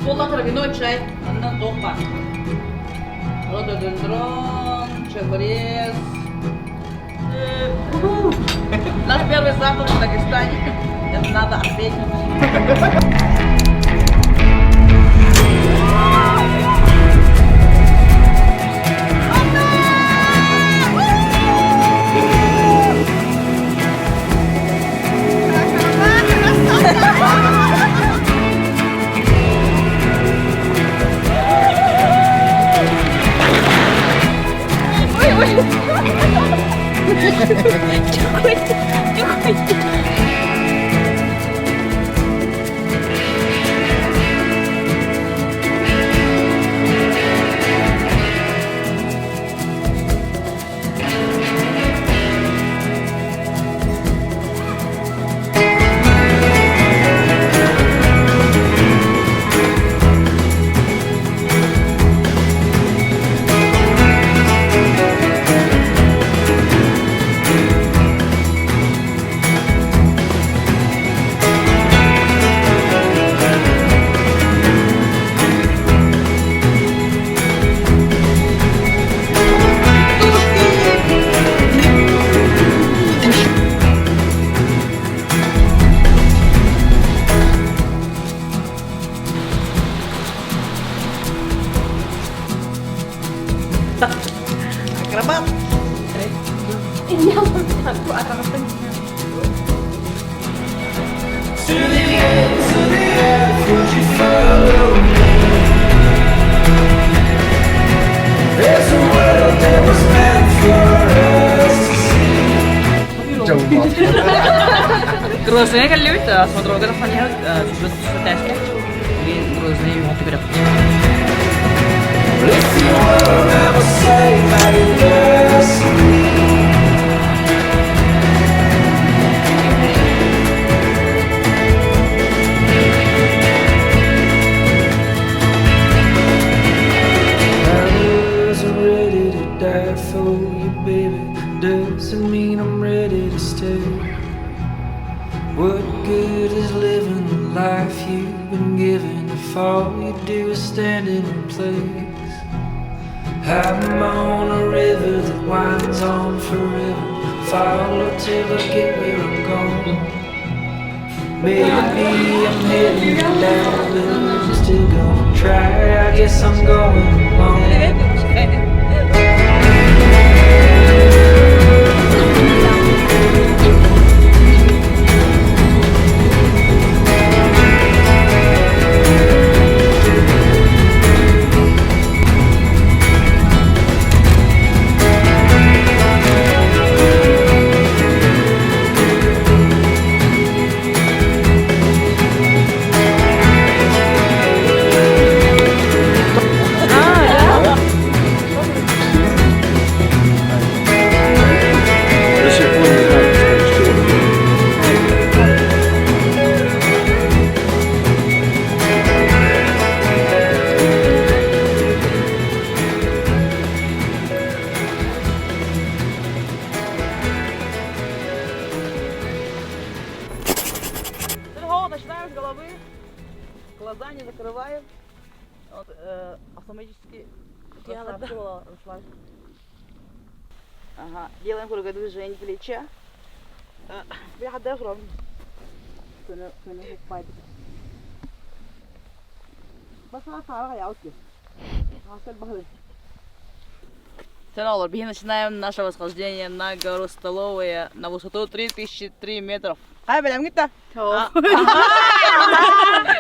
Солнце травяной чай, она топа. Рододендрон, чабрез. Наш первый завтрак в Дагестане. Это надо отметить. Акробат. Ini aku akan pengen. To the end, would you follow me? There's a world that was meant for us to see. Jauh banget. Грузные люди, смотрю, как они живут в Теске. И грузные могут играть. If you will never say that you listen me. I wasn't ready to die for you, baby. Doesn't mean I'm ready to stay. What good is living the life you've been given if all you do is stand in place? I'm on a river that winds on forever. Follow till I get where I'm going. Maybe I'm heading down, but I'm still gonna try. I guess I'm going alone. Начинаем с головы, глаза не закрываем. Вот, автоматически расслабь. Ага. Делаем круговое движение плеча. Отдаешь ровно. Начинаем наше восхождение на гору Столовая на высоту 3003 метров. Hai bilang kita. Oh.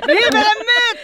Dia bilang mit.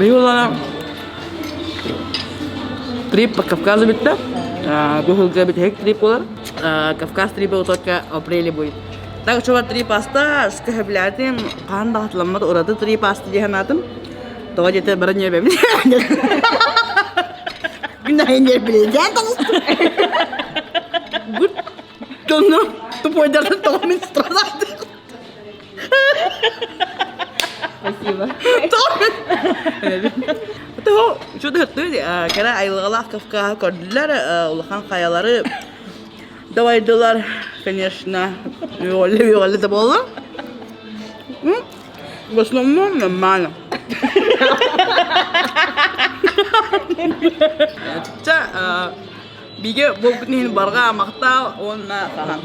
Бейхулана трип по Кавказу битте. Бейхулга бит хек трип олар. Кавказ трипы утотка апреле будет. Так что вот трип аста, скажем, канда хатланмады, орады трип аста диханатым. Тоға жете бір не бәмін. Günahın yer bileceğin tanıştım. Good. Тону тупойдардан тоғымен страдады. Спасибо. Тоғы, шуды хытты, кәрі айлығалақ Кавказға көрділер, улахан қаялары давайдылар, конечно, виолли да болды. В основном нормально. Биге бұл күтінен барға мақтау, онына қаған.